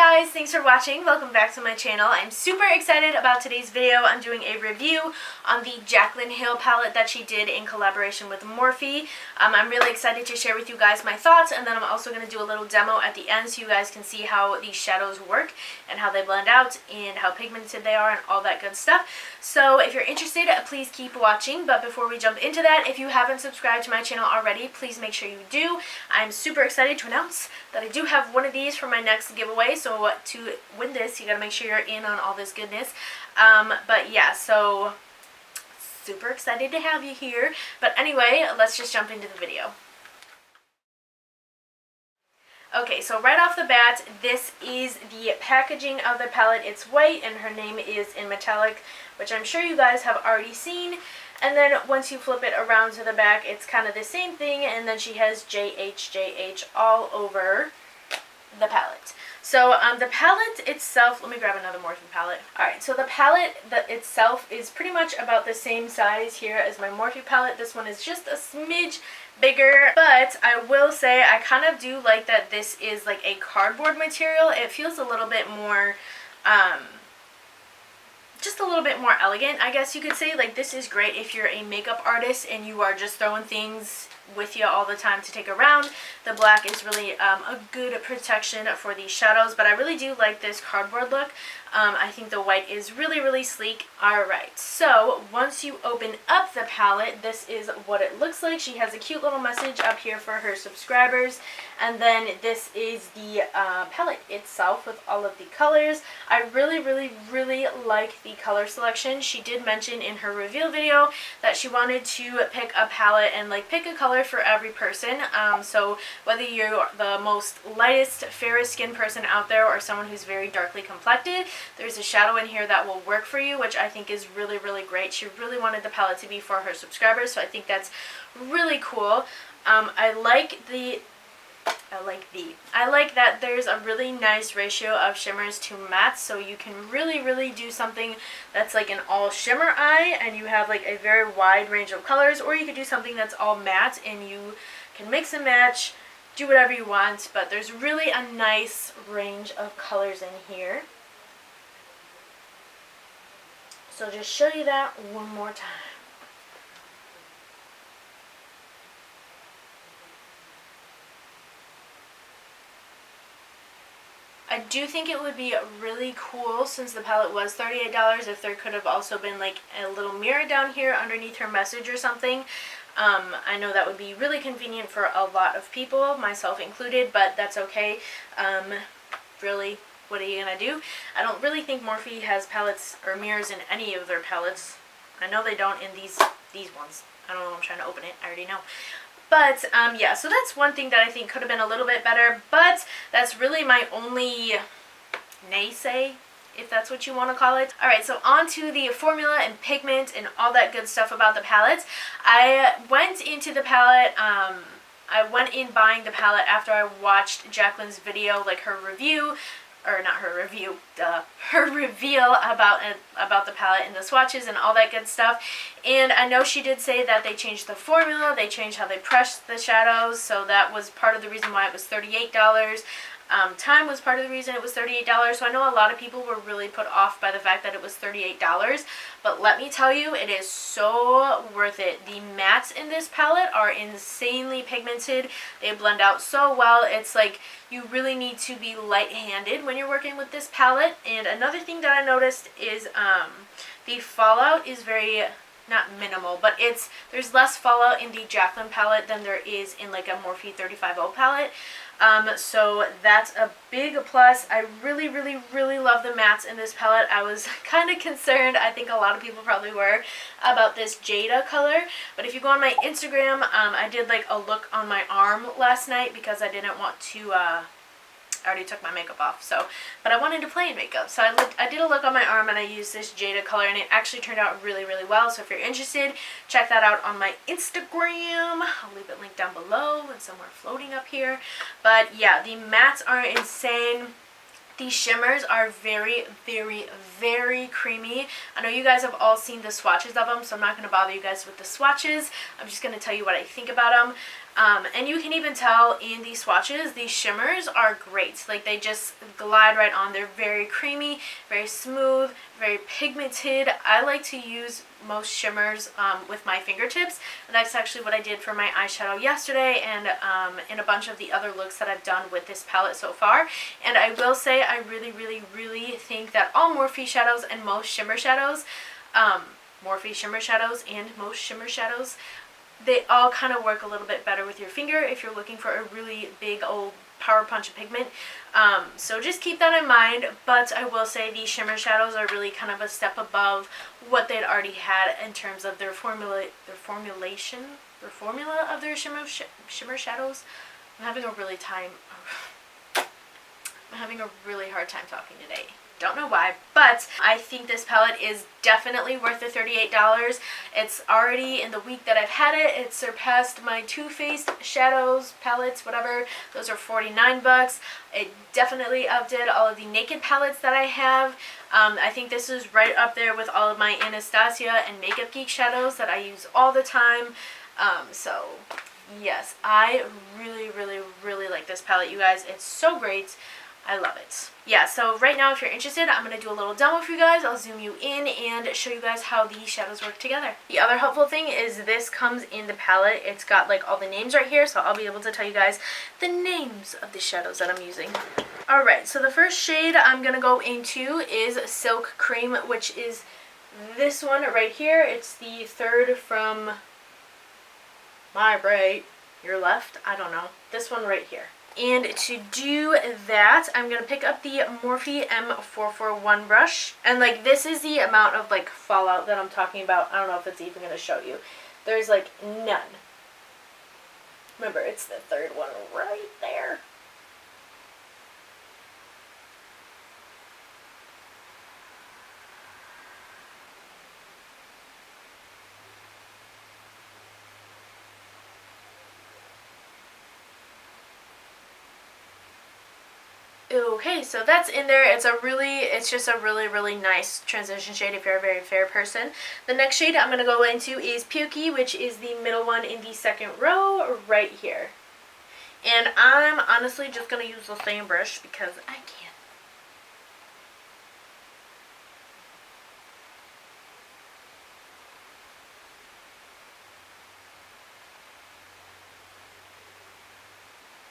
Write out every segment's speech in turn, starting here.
guys, thanks for watching. Welcome back to my channel. I'm super excited about today's video. I'm doing a review on the Jaclyn Hill palette that she did in collaboration with Morphe. I'm really excited to share with you guys my thoughts, and then I'm also going to do a little demo at the end so you guys can see how these shadows work and how they blend out and how pigmented they are and all that good stuff. So if you're interested, please keep watching. But before we jump into that, if you haven't subscribed to my channel already, please make sure you do. I'm super excited to announce that I do have one of these for my next giveaway, so to win this you gotta make sure you're in on all this goodness. But yeah, so super excited to have you here. But anyway, let's just jump into the video. Okay, so right off the bat, this is the packaging of the palette. It's white and her name is in metallic, which I'm sure you guys have already seen. And then once you flip it around to the back, it's kind of the same thing, and then she has JH all over the palette. So the palette itself, let me grab another Morphe palette. Alright, so the palette itself is pretty much about the same size here as my Morphe palette. This one is just a smidge bigger, but I will say I kind of do like that this is like a cardboard material. It feels a little bit more, just a little bit more elegant, I guess you could say. Like, this is great if you're a makeup artist and you are just throwing things with you all the time to take around. The black is really a good protection for these shadows, but I really do like this cardboard look. I think the white is really sleek. Alright, so once you open up the palette, this is what it looks like. She has a cute little message up here for her subscribers, and then this is the palette itself with all of the colors. I really like the color selection. She did mention in her reveal video that she wanted to pick a palette and like pick a color for every person. So whether you're the most lightest, fairest skinned person out there or someone who's very darkly complected, there's a shadow in here that will work for you, which I think is really great. She really wanted the palette to be for her subscribers, so I think that's really cool. I like that there's a really nice ratio of shimmers to mattes, so you can really do something that's like an all shimmer eye and you have like a very wide range of colors, or you could do something that's all matte and you can mix and match, do whatever you want. But there's really a nice range of colors in here. So just show you that one more time. I do think it would be really cool, since the palette was $38, if there could have also been like a little mirror down here underneath her message or something. I know that would be really convenient for a lot of people, myself included, but that's okay. Really, what are you gonna do? I don't really think Morphe has palettes or mirrors in any of their palettes. I know they don't in these ones. I don't know, I'm trying to open it, I already know. But, yeah, so that's one thing that I think could have been a little bit better, but that's really my only naysay, if that's what you want to call it. Alright, so on to the formula and pigment and all that good stuff about the palettes. I went into the palette, I went in buying the palette after I watched Jaclyn's video, like her review, or not her review, her reveal about the palette and the swatches and all that good stuff. And I know she did say that they changed the formula, they changed how they pressed the shadows, so that was part of the reason why it was $38. Time was part of the reason it was $38, so I know a lot of people were really put off by the fact that it was $38, but let me tell you, it is so worth it. The mattes in this palette are insanely pigmented. They blend out so well. It's like you really need to be light-handed when you're working with this palette. And another thing that I noticed is the fallout is very, not minimal, but there's less fallout in the Jaclyn palette than there is in like a Morphe 350 palette. So that's a big plus. I really love the mattes in this palette. I was kind of concerned, I think a lot of people probably were, about this Jada color. But if you go on my Instagram, I did like a look on my arm last night because I didn't want to, I already took my makeup off, so, but I wanted to play in makeup, so I did a look on my arm and I used this Jada color, and it actually turned out really well. So if you're interested, check that out on my Instagram. I'll leave it linked down below and somewhere floating up here. But yeah, the mattes are insane. These shimmers are very, very, very creamy. I know you guys have all seen the swatches of them, so I'm not going to bother you guys with the swatches. I'm just going to tell you what I think about them. And you can even tell in these swatches, these shimmers are great. Like, they just glide right on. They're very creamy, very smooth, very pigmented. I like to use most shimmers with my fingertips, and that's actually what I did for my eyeshadow yesterday, and in a bunch of the other looks that I've done with this palette so far. And I will say, I really, really, really think that all Morphe shadows and most shimmer shadows, Morphe shimmer shadows and most shimmer shadows, they all kind of work a little bit better with your finger if you're looking for a really big old power punch of pigment. So just keep that in mind. But I will say these shimmer shadows are really kind of a step above what they'd already had in terms of their formula of their shimmer shadows. I'm having a really hard time talking today. Don't know why, but I think this palette is definitely worth the $38. It's already, in the week that I've had it, it surpassed my Too Faced shadows, palettes, whatever. Those are 49 bucks. It definitely outdid all of the Naked palettes that I have. I think this is right up there with all of my Anastasia and Makeup Geek shadows that I use all the time. So yes, I really, really, really like this palette, you guys. It's so great. I love it. Yeah, so right now, if you're interested, I'm going to do a little demo for you guys. I'll zoom you in and show you guys how these shadows work together. The other helpful thing is this comes in the palette. It's got like all the names right here, so I'll be able to tell you guys the names of the shadows that I'm using. Alright, so the first shade I'm going to go into is Silk Cream, which is this one right here. It's the third from my right, your left, I don't know. This one right here. And to do that, I'm going to pick up the Morphe M441 brush. And like, this is the amount of like fallout that I'm talking about. I don't know if it's even going to show you. There's like none. Remember, it's the third one right there. Okay, so that's in there. It's just a really, really nice transition shade if you're a very fair person. The next shade I'm going to go into is Pukey, which is the middle one in the second row right here. And I'm honestly just going to use the same brush because I can.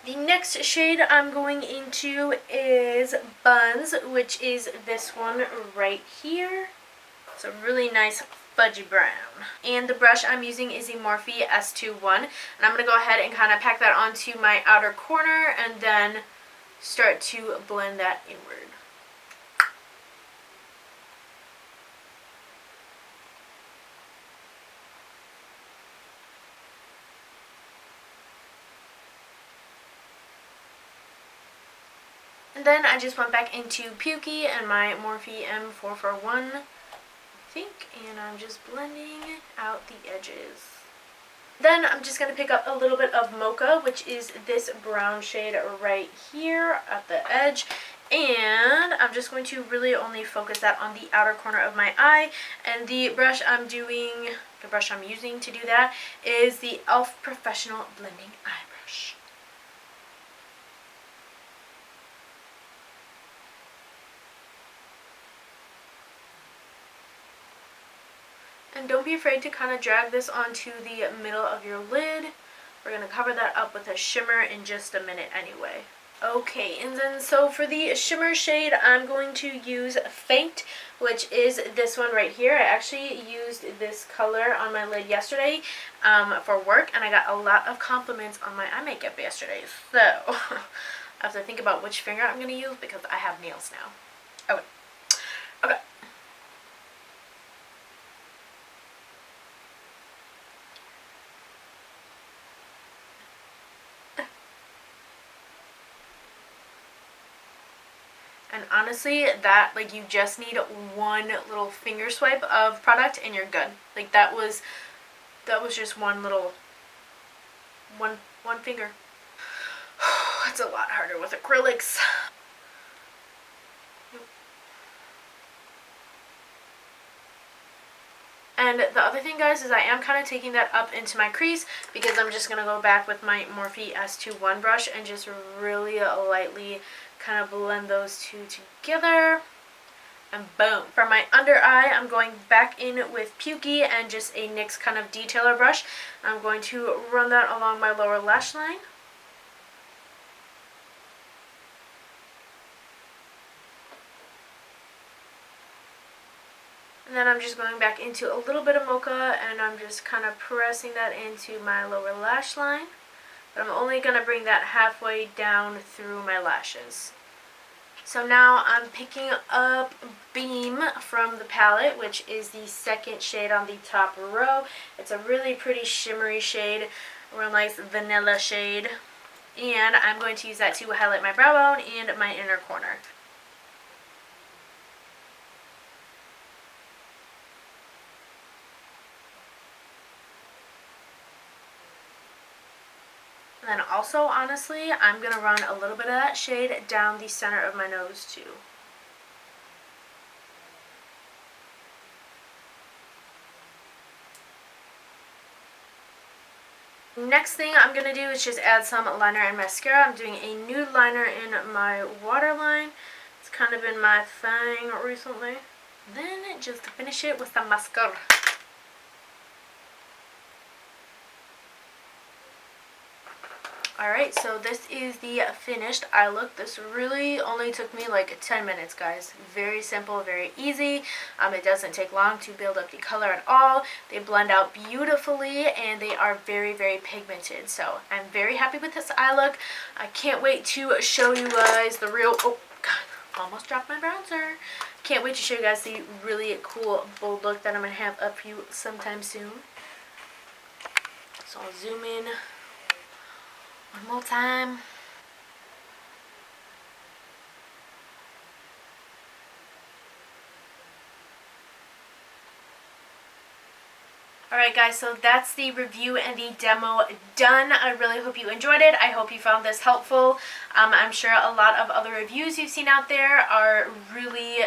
The next shade I'm going into is Buns, which is this one right here. It's a really nice fudgy brown. And the brush I'm using is the Morphe S21. And I'm going to go ahead and kind of pack that onto my outer corner and then start to blend that inward. And then I just went back into Pukey and my Morphe M441, I think, and I'm just blending out the edges. Then I'm just going to pick up a little bit of Mocha, which is this brown shade right here at the edge. And I'm just going to really only focus that on the outer corner of my eye. And the brush I'm using to do that is the e.l.f. Professional Blending Eye Brush. And don't be afraid to kind of drag this onto the middle of your lid. We're going to cover that up with a shimmer in just a minute anyway. Okay, and then so for the shimmer shade, I'm going to use Faint, which is this one right here. I actually used this color on my lid yesterday for work, and I got a lot of compliments on my eye makeup yesterday. So I have to think about which finger I'm going to use because I have nails now. Okay. Okay. And honestly, that, like, you just need one little finger swipe of product and you're good. Like, that was just one finger. It's a lot harder with acrylics. And the other thing, guys, is I am kind of taking that up into my crease because I'm just going to go back with my Morphe S21 brush and just really lightly kind of blend those two together. And boom. For my under eye, I'm going back in with Pukey and just a NYX kind of detailer brush. I'm going to run that along my lower lash line. And then I'm just going back into a little bit of mocha and I'm just kind of pressing that into my lower lash line. But I'm only going to bring that halfway down through my lashes. So now I'm picking up Beam from the palette, which is the second shade on the top row. It's a really pretty shimmery shade, a real nice vanilla shade. And I'm going to use that to highlight my brow bone and my inner corner. And then also, honestly, I'm going to run a little bit of that shade down the center of my nose too. Next thing I'm going to do is just add some liner and mascara. I'm doing a nude liner in my waterline. It's kind of been my thing recently. Then just to finish it with some mascara. Alright, so this is the finished eye look. This really only took me like 10 minutes, guys. Very simple, very easy. It doesn't take long to build up the color at all. They blend out beautifully and they are very, very pigmented. So I'm very happy with this eye look. I can't wait to show you guys the real... Oh, God, almost dropped my bronzer. Can't wait to show you guys the really cool, bold look that I'm going to have up for you sometime soon. So I'll zoom in one more time. Alright guys, so that's the review and the demo done. I really hope you enjoyed it. I hope you found this helpful. I'm sure a lot of other reviews you've seen out there are really,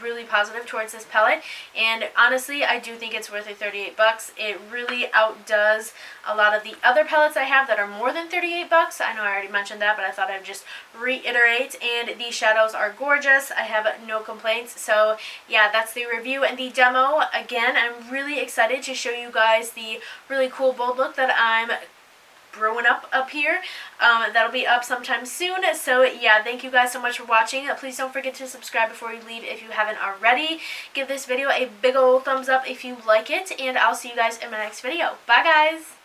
really positive towards this palette. And honestly, I do think it's worth it, 38 bucks. It really outdoes a lot of the other palettes I have that are more than 38 bucks. I know I already mentioned that, but I thought I'd just reiterate. And these shadows are gorgeous. I have no complaints. So yeah, that's the review and the demo. Again, I'm really excited to show you guys the really cool bold look that I'm brewing up here. That'll be up sometime soon. So yeah, thank you guys so much for watching. Please don't forget to subscribe before you leave if you haven't already. Give this video a big old thumbs up if you like it, and I'll see you guys in my next video. Bye guys!